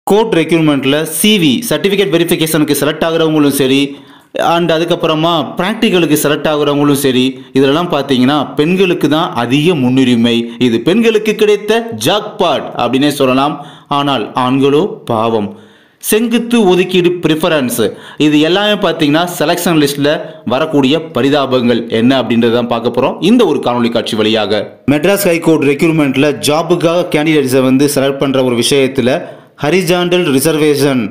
Court ரெக்ரூட்மெண்ட்டில் CV certificate வெரிஃபிகேஷனுக்கு select ஆகிறவங்களும் சரி and அதுக்கப்புறமா ப்ராக்டிக்கலுக்கு select ஆகிறவங்களும் சரி இதிலெல்லாம் பார்த்தீங்கன்னா பெண்களுக்கு தான் அதிக முன்னுரிமை. இது பெண்களுக்கு கிடைத்த ஜாக்பாட் அப்படின்னே சொல்லலாம். ஆனால் ஆண்களோ பாவம். செங்குத்து ஒதுக்கீடு ப்ரிஃபரன்ஸ் இது எல்லாமே பார்த்தீங்கன்னா செலெக்ஷன் லிஸ்ட்டில் வரக்கூடிய பரிதாபங்கள் என்ன அப்படின்றத தான் பார்க்க போகிறோம் இந்த ஒரு காணொலி காட்சி வழியாக. மெட்ராஸ் ஹைகோர்ட் ரெக்ரூட்மெண்ட்டில் ஜாபுக்காக கேண்டிடேட்ஸை செலக்ட் பண்ணுற ஒரு விஷயத்தில் ஹரிஜாண்டல் ரிசர்வேஷன்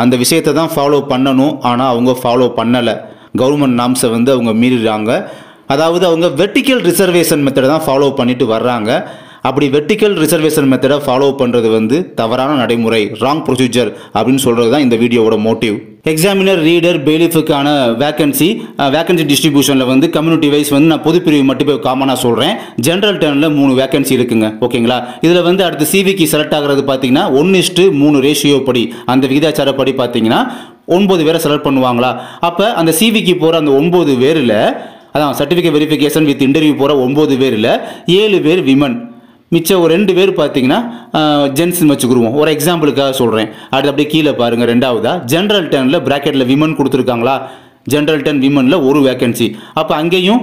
அந்த விஷயத்தை தான் ஃபாலோ பண்ணணும். ஆனால் அவங்க ஃபாலோ பண்ணலை. கவர்மெண்ட் நாம்ஸை அவங்க மீறுறாங்க. அதாவது அவங்க வெர்டிக்கல் ரிசர்வேஷன் மெத்தடை தான் ஃபாலோ பண்ணிட்டு வர்றாங்க. அப்படி வெர்டிக்கல் ரிசர்வேஷன் மெத்தடை ஃபாலோ பண்ணுறது தவறான நடைமுறை, ராங் ப்ரொசீஜர் அப்படின்னு சொல்கிறது தான் இந்த வீடியோவோட மோட்டிவ். எக்ஸாமினர் ரீடர் பெய்லிஃபுக்கான வேகன்சி டிஸ்ட்ரிபியூஷனில் கம்யூனிட்டி வைஸ் நான் பொதுப்பிரிவு மட்டுமே காமனாக சொல்கிறேன். ஜென்ரல் டர்னில் 3 வேகன்சி இருக்குங்க. ஓகேங்களா? இதில் அடுத்து சிவிக்கு செலக்ட் ஆகிறது பார்த்தீங்கன்னா 1:3 ரேஷியோ படி அந்த விகிதாச்சாரப்படி பார்த்தீங்கன்னா 9 பேரை செலக்ட் பண்ணுவாங்களா. அப்போ அந்த சிவிக்கு போகிற அந்த 9 பேரில் அதான் சர்டிஃபிகேட் வெரிஃபிகேஷன் வித் இன்டர்வியூ போகிற 9 பேரில் 7 பேர் விமன், மிச்சம் ஒரு 2 பேர் பார்த்தீங்கன்னா ஜென்ஸ்ன்னு வச்சுக்கிடுவோம். ஒரு எக்ஸாம்பிளுக்காக சொல்கிறேன். அடுத்து அப்படியே கீழே பாருங்கள். ரெண்டாவதா ஜென்ரல் டர்னில் ப்ராக்கெட்டில் விமன் கொடுத்துருக்காங்களா. ஜென்ரல் டர்ன் விமனில் ஒரு வேகன்சி. அப்போ அங்கேயும்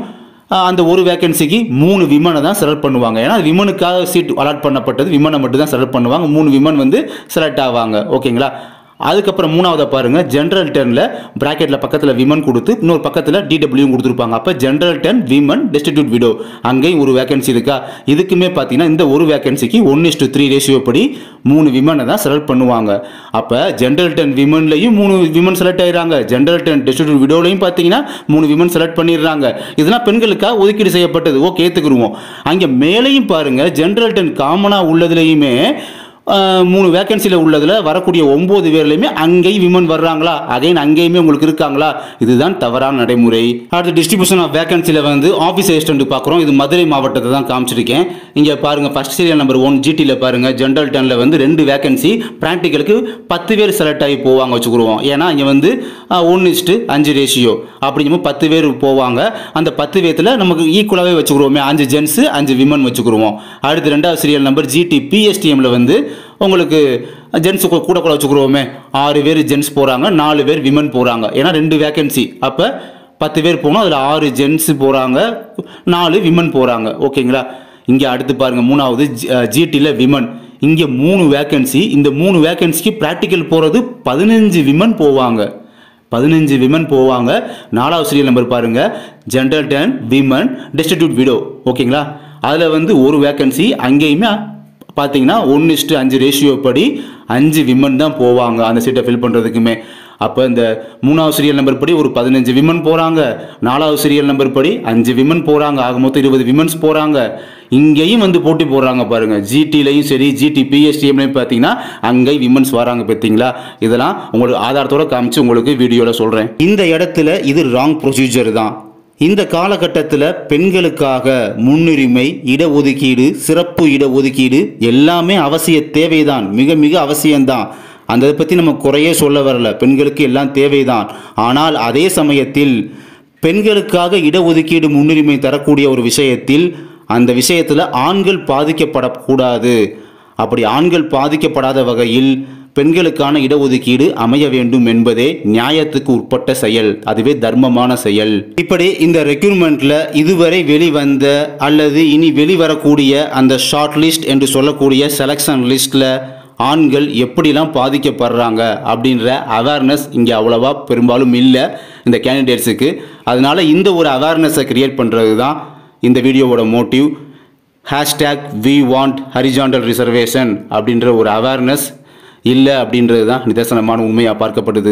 அந்த ஒரு வேகன்சிக்கு 3 விமனை தான் செலக்ட் பண்ணுவாங்க. ஏன்னா விமனுக்காக சீட் அலாட் பண்ணப்பட்டது, விமனை மட்டும் தான் செலக்ட் பண்ணுவாங்க. 3 விமன் செலக்ட் ஆவாங்க. ஓகேங்களா? அதுக்கப்புறம் மூணாவதை பாருங்கள். ஜென்ரல் டர்னில் ப்ராக்கெட்டில் பக்கத்தில் விமன் கொடுத்து இன்னொரு பக்கத்தில் டிடபிள்யூ கொடுத்துருப்பாங்க. அப்போ general turn women destitute widow அங்கேயும் ஒரு வேகன்சி இருக்கா. இதுக்குமே பார்த்தீங்கன்னா இந்த ஒரு வேகன்சிக்கு 1:3 ரேஷியோ படி 3 விமனை தான் செலக்ட் பண்ணுவாங்க. அப்போ ஜென்ரல் டர்ன் விமன்லையும் 3 விமன் செலக்ட் ஆகிறாங்க. ஜென்ரல் டர்ன் டெஸ்டிடியூட் விடோலையும் பார்த்தீங்கன்னா 3 விமன் செலக்ட் பண்ணிடுறாங்க. இதெல்லாம் பெண்களுக்காக ஒதுக்கீடு செய்யப்பட்டது. ஓகே, ஏற்றுக்குருவோம். அங்கே மேலேயும் பாருங்கள். ஜென்ரல் டர்ன் காமனாக உள்ளதுலேயுமே 3 வேகன்சியில் உள்ளதில் வரக்கூடிய 9 பேர்லையுமே அங்கேயும் விமன் வர்றாங்களா. அகைன் அங்கேயுமே உங்களுக்கு இருக்காங்களா. இதுதான் தவறான நடைமுறை. அடுத்த டிஸ்ட்ரிபியூஷன் ஆஃப் வேகன்சியில் ஆஃபீஸ் அசிஸ்டன்ட் பார்க்குறோம். இது மதுரை மாவட்டத்தை தான் காமிச்சிருக்கேன். இங்கே பாருங்கள். ஃபர்ஸ்ட் சீரியல் நம்பர் 1 ஜிடியில் பாருங்கள். ஜென்ரல் டர்னில் 2 வேகன்சி, ப்ராக்டிக்கலுக்கு 10 பேர் செலக்ட் ஆகி போவாங்க வச்சுக்கிடுவோம். ஏன்னா இங்கே 1:5 ரேஷியோ அப்படிங்கும்போது 10 பேர் போவாங்க. அந்த 10 பேர்த்தில் நமக்கு ஈக்குவலாகவே வச்சுக்கிடுவோமே. 5 ஜென்ஸு 5 விமன் வச்சுக்கிடுவோம். அடுத்து 2வது சீரியல் நம்பர் ஜிடி பிஎஸ்டிஎம்மில் உங்களுக்கு ஜென்ஸு கூட வச்சுக்கிறோமே. 6 பேர் ஜென்ஸ் போகிறாங்க, 4 பேர் விமன் போகிறாங்க. ஏன்னா 2 வேகன்சி. அப்போ 10 பேர் போகணும். அதில் 6 ஜென்ஸு போகிறாங்க, 4 விமன் போகிறாங்க. ஓகேங்களா? இங்கே அடுத்து பாருங்கள். 3வது ஜிடியில் விமன். இங்கே 3 வேகன்சி. இந்த 3 வேகன்சிக்கு ப்ராக்டிக்கல் போகிறது 15 விமன் போவாங்க. 15 விமன் போவாங்க. 4வது சீரியல் நம்பர் பாருங்கள். General turn women destitute widow. ஓகேங்களா? அதில் ஒரு வேகன்சி. அங்கேயுமே பார்த்தீங்கன்னா 1:5 ரேஷியோ படி 5 விமன் தான் போவாங்க அந்த சீட்டை ஃபில் பண்ணுறதுக்குமே. அப்போ இந்த 3வது சீரியல் நம்பர் படி ஒரு 15 விமன் போகிறாங்க. 4வது சீரியல் நம்பர் படி 5 விமன் போகிறாங்க. ஆக மொத்தம் 20 விமன்ஸ் போகிறாங்க. இங்கேயும் போட்டி போடுறாங்க பாருங்கள். ஜிடிலையும் சரி ஜிடி பிஎஸ்டிஎம்லையும் பார்த்தீங்கன்னா அங்கேயும் விமன்ஸ் வராங்க. பார்த்தீங்களா? இதெல்லாம் உங்களுக்கு ஆதாரத்தோடு காமிச்சு உங்களுக்கு வீடியோவில் சொல்கிறேன். இந்த இடத்துல இது ராங் ப்ரொசீஜர் தான். இந்த காலகட்டத்தில் பெண்களுக்காக முன்னுரிமை, இடஒதுக்கீடு, சிறப்பு இடஒதுக்கீடு எல்லாமே அவசிய தேவைதான். மிக மிக அவசியம்தான். அதை பற்றி நம்ம குறையே சொல்ல வரல. பெண்களுக்கு எல்லாம் தேவைதான். ஆனால் அதே சமயத்தில் பெண்களுக்காக இடஒதுக்கீடு முன்னுரிமை தரக்கூடிய ஒரு விஷயத்தில் அந்த விஷயத்தில் ஆண்கள் பாதிக்கப்படக்கூடாது. அப்படி ஆண்கள் பாதிக்கப்படாத வகையில் பெண்களுக்கான இடஒதுக்கீடு அமைய வேண்டும் என்பதே நியாயத்துக்கு உட்பட்ட செயல். அதுவே தர்மமான செயல். இப்படி இந்த ரெக்ரூட்மெண்ட்ல இதுவரை வெளிவந்த அல்லது இனி வெளிவரக்கூடிய அந்த ஷார்ட் லிஸ்ட் என்று சொல்லக்கூடிய செலெக்ஷன் லிஸ்ட்ல ஆண்கள் எப்படிலாம் பாதிக்கப்படுறாங்க அப்படின்ற அவேர்னஸ் இங்கே அவ்வளவா பெரும்பாலும் இல்லை இந்த கேண்டிடேட்ஸுக்கு. அதனால இந்த ஒரு அவேர்னஸை கிரியேட் பண்ணுறது தான் இந்த வீடியோவோட motive. #we want horizontal reservation அப்படின்ற ஒரு அவேர்னஸ் இல்லை அப்படின்றது தான் நிதர்சனமான உண்மையாக பார்க்கப்படுது.